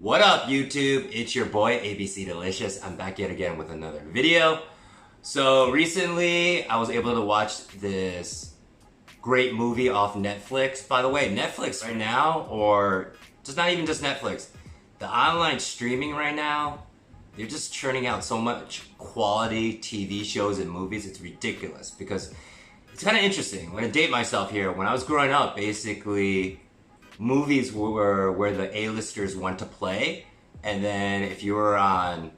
What up, YouTube? It's your boy ABC Delicious. I'm back yet again with another video. So recently I was able to watch this great movie off Netflix. By the way, Netflix right now, or just not even just Netflix, the online streaming right now, they're just churning out so much quality TV shows and movies. It's ridiculous because it's kind of interesting. I'm gonna date myself here. When I was growing up, basically movies were where the A-listers went to play, and then if you were on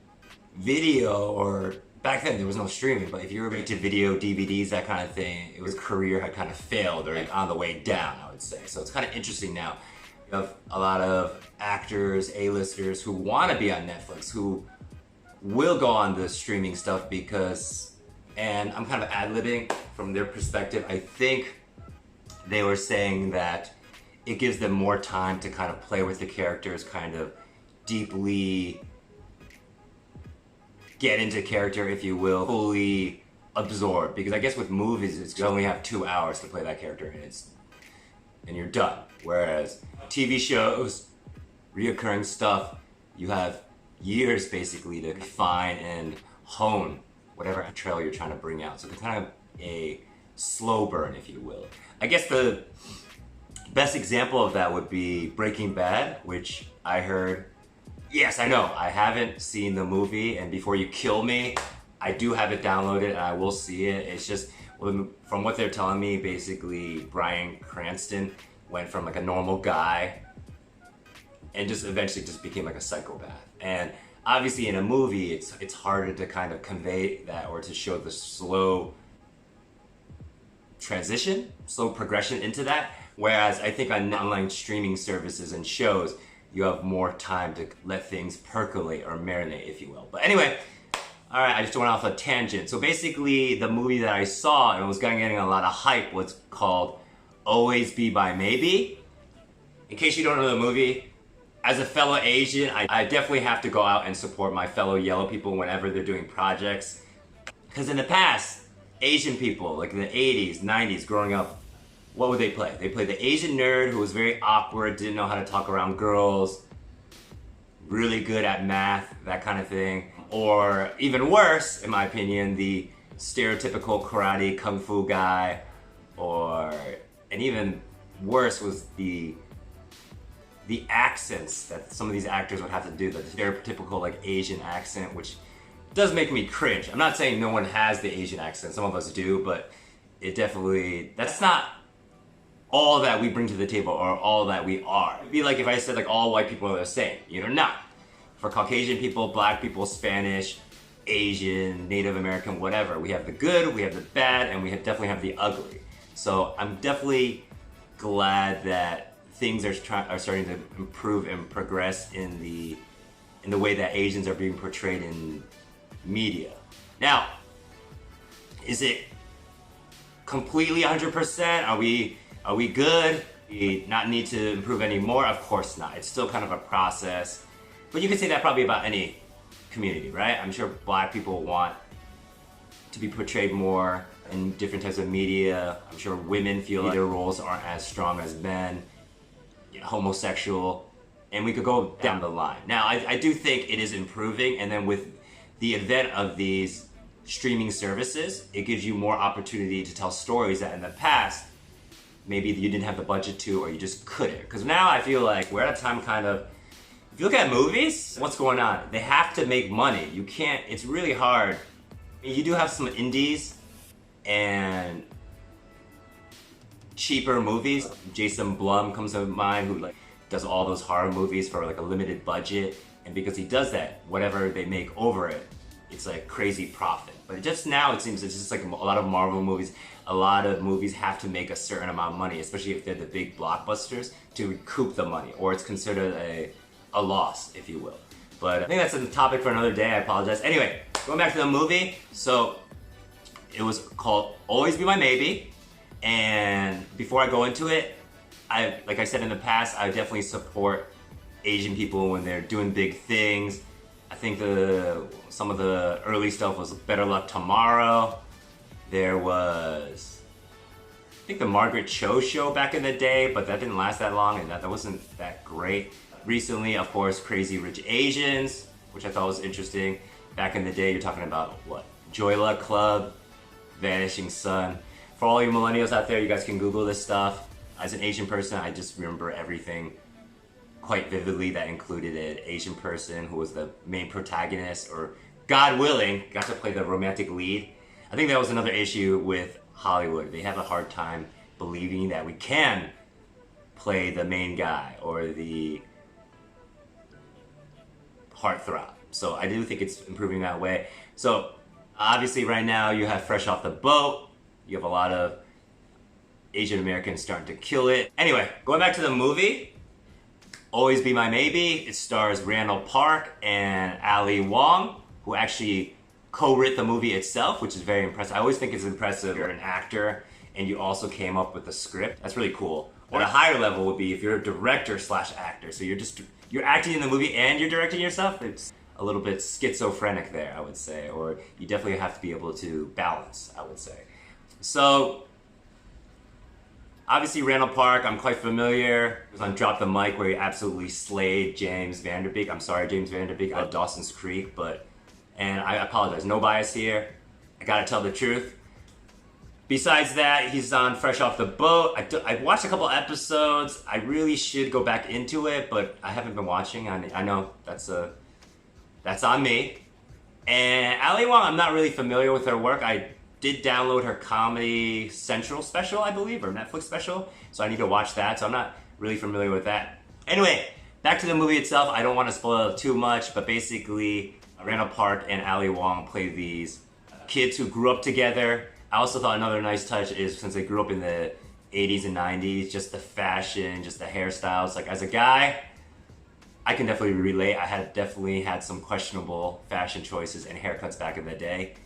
video, or back then there was no streaming, but if you were into video, DVDs, that kind of thing, it was career had kind of failed or on the way down, I would say. So it's kind of interesting now. You have a lot of actors, A-listers who want to be on Netflix, who will go on the streaming stuff because, and I'm kind of ad-libbing from their perspective, I think they were saying that it gives them more time to kind of play with the characters, kind of deeply get into character, if you will, fully absorb. Because I guess with movies, it's you only have 2 hours to play that character and you're done. Whereas TV shows, reoccurring stuff, you have years basically to refine and hone whatever trail you're trying to bring out. So it's kind of a slow burn, if you will. I guess the best example of that would be Breaking Bad, which I heard, yes, I know, I haven't seen the movie, and before you kill me, I do have it downloaded and I will see it. It's just, from what they're telling me, basically Bryan Cranston went from like a normal guy and just eventually just became like a psychopath. And obviously in a movie, it's harder to kind of convey that or to show the slow transition, slow progression into that. Whereas I think on online streaming services and shows, you have more time to let things percolate or marinate, if you will. But anyway, all right, I just went off a tangent. So basically, the movie that I saw and was getting a lot of hype was called Always Be My Maybe. In case you don't know the movie, as a fellow Asian, I definitely have to go out and support my fellow yellow people whenever they're doing projects. Because in the past, Asian people, like in the 80s, 90s, growing up, what would they play? They played the Asian nerd who was very awkward, didn't know how to talk around girls, really good at math, that kind of thing. Or even worse, in my opinion, the stereotypical karate kung fu guy, and even worse was the accents that some of these actors would have to do, the stereotypical like Asian accent, which does make me cringe. I'm not saying no one has the Asian accent, some of us do, but it definitely, that's not all that we bring to the table or all that we are. It'd be like if I said like all white people are the same. You're not. For Caucasian people, black people, Spanish, Asian, Native American, whatever, we have the good, we have the bad, and we definitely have the ugly. So I'm definitely glad that things are starting to improve and progress in the way that Asians are being portrayed in media. Now, is it completely 100%? Are we good? We not need to improve anymore? Of course not. It's still kind of a process. But you could say that probably about any community, right? I'm sure black people want to be portrayed more in different types of media. I'm sure women feel like their roles aren't as strong as men. You know, homosexual, and we could go down the line. Now, I do think it is improving, and then with the advent of these streaming services, it gives you more opportunity to tell stories that in the past, maybe you didn't have the budget to, or you just couldn't. Because now I feel like we're at a time kind of, if you look at movies, what's going on? They have to make money. You can't, it's really hard. I mean, you do have some indies and cheaper movies. Jason Blum comes to mind, who like does all those horror movies for like a limited budget. And because he does that, whatever they make over it, it's like crazy profit. But just now it seems it's just like a lot of Marvel movies. A lot of movies have to make a certain amount of money, especially if they're the big blockbusters, to recoup the money, or it's considered a loss, if you will. But I think that's a topic for another day. I apologize. Anyway, going back to the movie. So it was called Always Be My Maybe. And before I go into it, like I said in the past, I definitely support Asian people when they're doing big things. I think some of the early stuff was Better Luck Tomorrow. There was, I think, the Margaret Cho show back in the day, but that didn't last that long and that wasn't that great. Recently, of course, Crazy Rich Asians, which I thought was interesting. Back in the day, you're talking about what? Joy Luck Club, Vanishing Sun. For all you millennials out there, you guys can Google this stuff. As an Asian person, I just remember everything quite vividly that included an Asian person who was the main protagonist, or God willing, got to play the romantic lead. I think that was another issue with Hollywood. They have a hard time believing that we can play the main guy or the heartthrob. So I do think it's improving that way. So obviously right now you have Fresh Off the Boat. You have a lot of Asian Americans starting to kill it. Anyway, going back to the movie, Always Be My Maybe. It stars Randall Park and Ali Wong, who actually co-wrote the movie itself, which is very impressive. I always think it's impressive if you're an actor and you also came up with the script. That's really cool. At a higher level would be if you're a director slash actor. So you're acting in the movie and you're directing yourself. It's a little bit schizophrenic there, I would say. Or you definitely have to be able to balance, I would say. So obviously Randall Park, I'm quite familiar. He was on Drop the Mic where he absolutely slayed James Vanderbeek. I'm sorry, James Vanderbeek, at Dawson's Creek, and I apologize, no bias here. I gotta tell the truth. Besides that, he's on Fresh Off the Boat. I've watched a couple episodes. I really should go back into it, but I haven't been watching. I know that's on me. And Ali Wong, I'm not really familiar with her work. I did download her Comedy Central special, I believe, or Netflix special, so I need to watch that, so I'm not really familiar with that. Anyway, back to the movie itself. I don't want to spoil too much, but basically, Randall Park and Ali Wong play these kids who grew up together. I also thought another nice touch is, since they grew up in the 80s and 90s, just the fashion, just the hairstyles. Like, as a guy, I can definitely relate. I definitely had some questionable fashion choices and haircuts back in the day.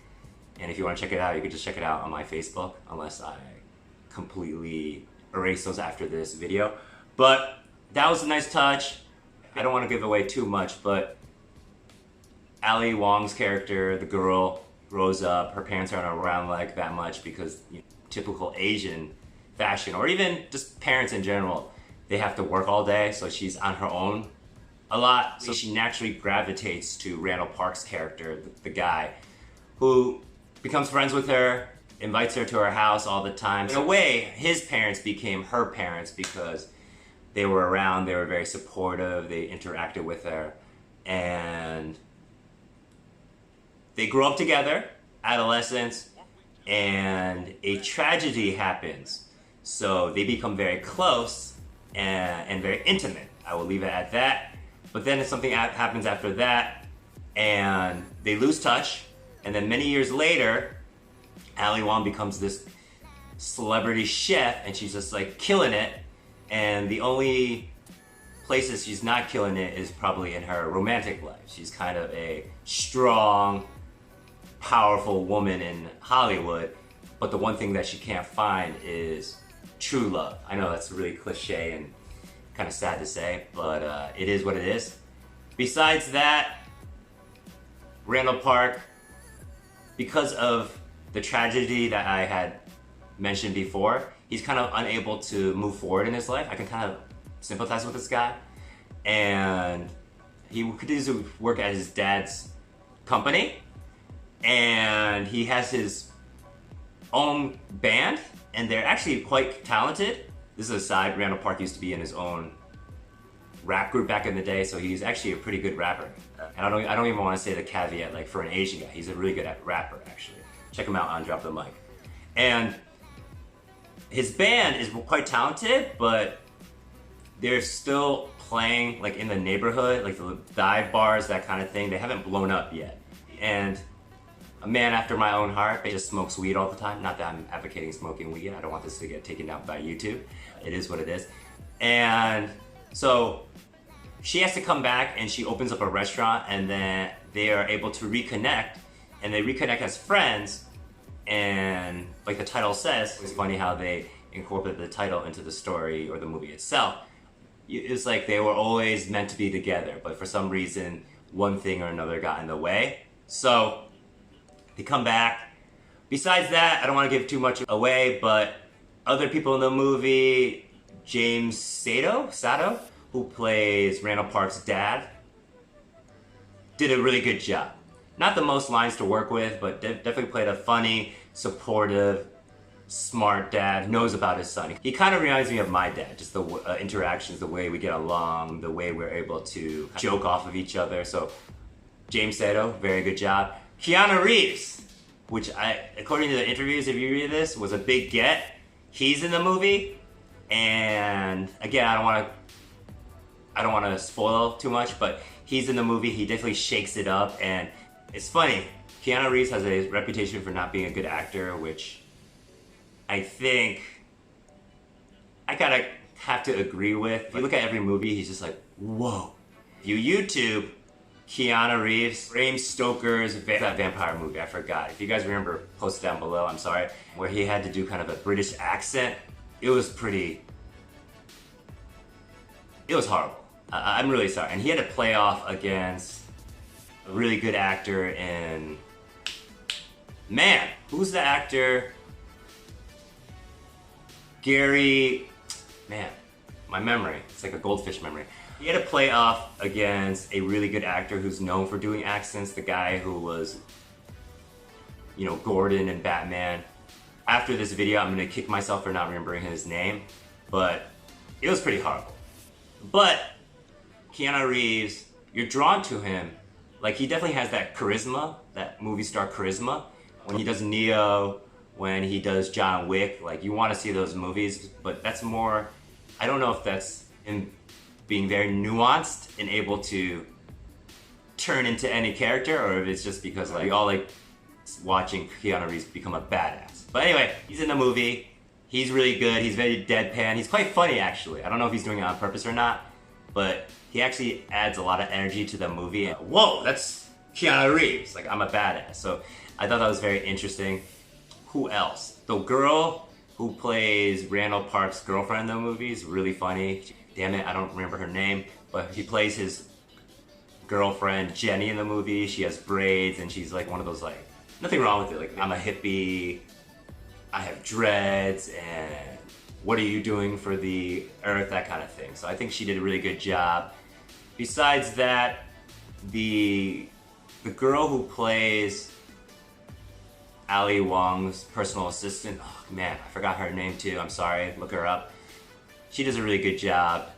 And if you want to check it out, you can just check it out on my Facebook, unless I completely erase those after this video. But that was a nice touch. I don't want to give away too much, but Ali Wong's character, the girl, grows up. Her parents aren't around like that much because typical Asian fashion, or even just parents in general, they have to work all day, so she's on her own a lot. So she naturally gravitates to Randall Park's character, the guy, who becomes friends with her, invites her to her house all the time. In a way, his parents became her parents because they were around, they were very supportive, they interacted with her, and they grew up together, adolescence, and a tragedy happens. So they become very close and very intimate. I will leave it at that. But then something happens after that, and they lose touch. And then many years later, Ali Wong becomes this celebrity chef, and she's just like killing it. And the only places she's not killing it is probably in her romantic life. She's kind of a strong, powerful woman in Hollywood, but the one thing that she can't find is true love. I know that's really cliche and kind of sad to say, but it is what it is. Besides that, Randall Park, because of the tragedy that I had mentioned before, he's kind of unable to move forward in his life. I can kind of sympathize with this guy. And he continues to work at his dad's company, and he has his own band, and they're actually quite talented. This is a side, Randall Park used to be in his own rap group back in the day, so he's actually a pretty good rapper. And I don't even want to say the caveat, like, for an Asian guy, he's a really good rapper, actually. Check him out on Drop the Mic. And his band is quite talented, but they're still playing like in the neighborhood, like the dive bars, that kind of thing. They haven't blown up yet. And a man after my own heart, they just smokes weed all the time. Not that I'm advocating smoking weed. I don't want this to get taken down by YouTube. It is what it is. And so she has to come back, and she opens up a restaurant, and then they are able to reconnect, and they reconnect as friends. And like the title says, it's funny how they incorporate the title into the story or the movie itself. It's like they were always meant to be together, but for some reason, one thing or another got in the way. So they come back. Besides that, I don't want to give too much away, but other people in the movie, James Sato, who plays Randall Park's dad, did a really good job. Not the most lines to work with, but definitely played a funny, supportive, smart dad, knows about his son. He kind of reminds me of my dad, just the interactions, the way we get along, the way we're able to joke off of each other. So James Sato, very good job. Keanu Reeves, which according to the interviews, if you read this, was a big get. He's in the movie, and again, I don't want to spoil too much, but he's in the movie. He definitely shakes it up, and it's funny. Keanu Reeves has a reputation for not being a good actor, which I think I kind of have to agree with. If you look at every movie, he's just like, whoa. If you YouTube Keanu Reeves, Bram Stoker's that vampire movie, I forgot. If you guys remember, post it down below, I'm sorry, where he had to do kind of a British accent. It was horrible. I'm really sorry. And he had to play off against a really good actor in, man, who's the actor? Gary, man, my memory, it's like a goldfish memory. He had to play off against a really good actor who's known for doing accents, the guy who was, you know, Gordon in Batman. After this video, I'm gonna kick myself for not remembering his name, but it was pretty horrible. But Keanu Reeves, you're drawn to him. Like, he definitely has that charisma, that movie star charisma. When he does Neo, when he does John Wick, like, you want to see those movies, but that's more, I don't know if that's him being very nuanced and able to turn into any character, or if it's just because like we all like watching Keanu Reeves become a badass. But anyway, he's in the movie. He's really good. He's very deadpan. He's quite funny, actually. I don't know if he's doing it on purpose or not, but he actually adds a lot of energy to the movie. And, whoa, that's Keanu Reeves. Like, I'm a badass. So I thought that was very interesting. Who else? The girl who plays Randall Park's girlfriend in the movie is really funny. Damn it, I don't remember her name, but he plays his girlfriend Jenny in the movie. She has braids, and she's like one of those, like, nothing wrong with it. Like, I'm a hippie, I have dreads, and what are you doing for the earth, that kind of thing. So I think she did a really good job. Besides that, the girl who plays Ali Wong's personal assistant, oh man, I forgot her name too, I'm sorry, look her up. She does a really good job,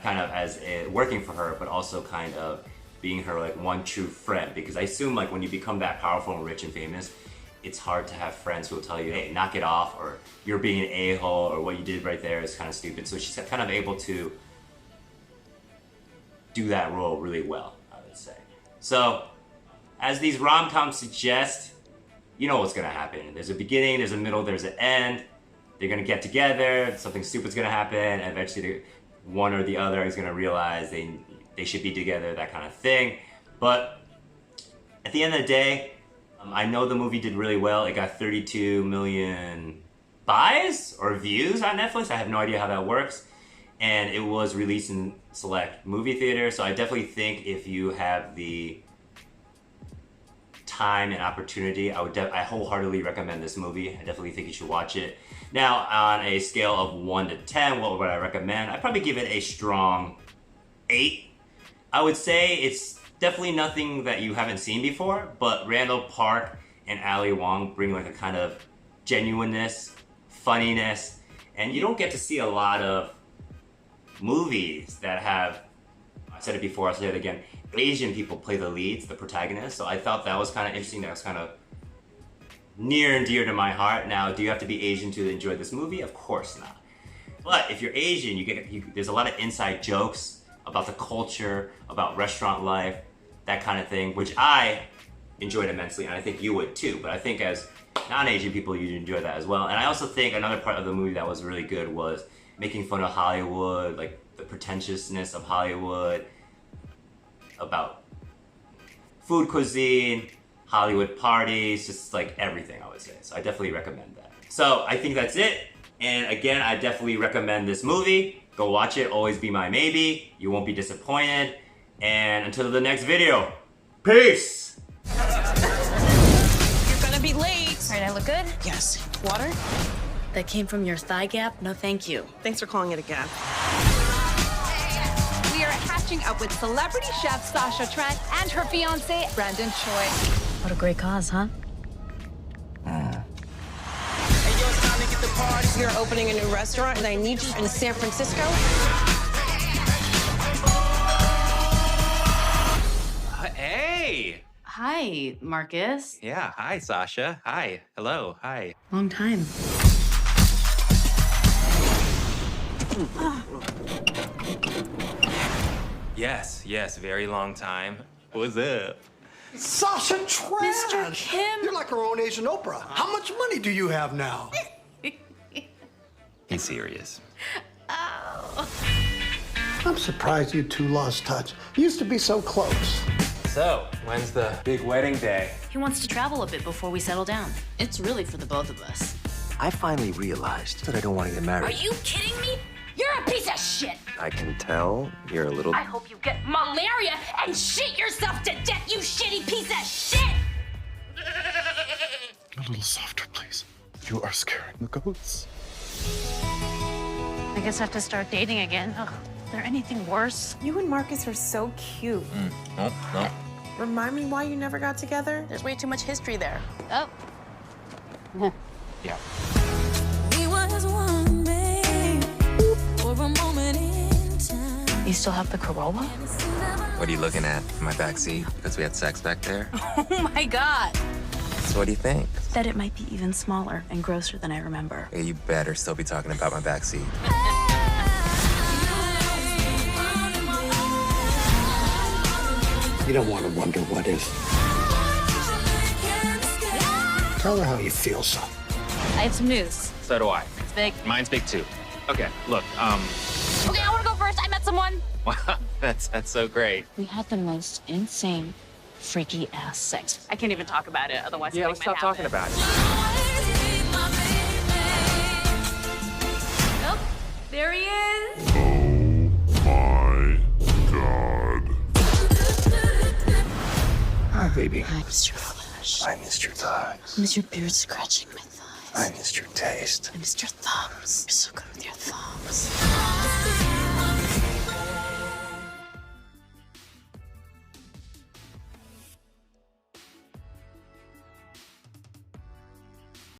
kind of as working for her, but also kind of being her like one true friend. Because I assume like when you become that powerful and rich and famous, it's hard to have friends who will tell you, hey, knock it off, or you're being an a-hole, or what you did right there is kind of stupid. So she's kind of able to do that role really well, I would say. So, as these rom-coms suggest, you know what's gonna happen. There's a beginning, there's a middle, there's an end. They're gonna get together, something stupid's gonna happen, and eventually one or the other is gonna realize they should be together, that kind of thing. But at the end of the day, I know the movie did really well. It got 32 million buys or views on Netflix. I have no idea how that works. And it was released in select movie theaters. So I definitely think if you have the time and opportunity, I wholeheartly recommend this movie. I definitely think you should watch it. Now, on a scale of 1 to 10, what would I recommend? I'd probably give it a strong 8. I would say it's definitely nothing that you haven't seen before, but Randall Park and Ali Wong bring like a kind of genuineness, funniness, and you don't get to see a lot of movies that have, I said it before, I'll say it again, Asian people play the leads, the protagonists. So I thought that was kind of interesting. That was kind of near and dear to my heart. Now, do you have to be Asian to enjoy this movie? Of course not. But if you're Asian, there's a lot of inside jokes about the culture, about restaurant life, that kind of thing, which I enjoyed immensely, and I think you would too. But I think as non-Asian people, you'd enjoy that as well. And I also think another part of the movie that was really good was making fun of Hollywood, like the pretentiousness of Hollywood, about food cuisine, Hollywood parties, just like everything, I would say. So I definitely recommend that. So I think that's it. And again, I definitely recommend this movie. Go watch it, always be my maybe. You won't be disappointed. And until the next video, peace! You're gonna be late. All right, I look good? Yes. Water? That came from your thigh gap? No, thank you. Thanks for calling it a gap. catching up with celebrity chef Sasha Trent and her fiance, Brandon Choi. What a great cause, huh? You're opening a new restaurant, and I need you in San Francisco. Hey! Hi, Marcus. Yeah, hi, Sasha. Hi. Hello. Hi. Long time. Yes, very long time. What's up? Sasha Trent! Mr. Kim. You're like our own Asian Oprah. How much money do you have now? He's serious. I'm surprised you two lost touch. You used to be so close. So, when's the big wedding day? He wants to travel a bit before we settle down. It's really for the both of us. I finally realized that I don't want to get married. Are you kidding me? You're a piece of shit! I can tell you're a little... I hope you get malaria and shit yourself to death, you shitty piece of shit! A little softer, please. You are scaring the goats. I guess I have to start dating again. Ugh, is there anything worse? You and Marcus are so cute. No. Remind me why you never got together? There's way too much history there. Oh. Yeah. You still have the Corolla? What are you looking at? My back seat? Because we had sex back there? Oh my God! So what do you think? That it might be even smaller and grosser than I remember. Hey, you better still be talking about my back seat. You don't want to wonder what if. Tell her how you feel, son. I have some news. So do I. It's big. Mine's big too. Okay, look, Okay, I want to go first. I met someone. wow, that's so great. We had the most insane, freaky ass sex. I can't even talk about it, otherwise Yeah, something let's might stop talking happen. about it. Nope. There he is. Hi, baby. I missed your flesh. I missed your thighs. I missed your beard scratching my thighs. I missed your taste. I missed your thumbs. You're so good with your thumbs.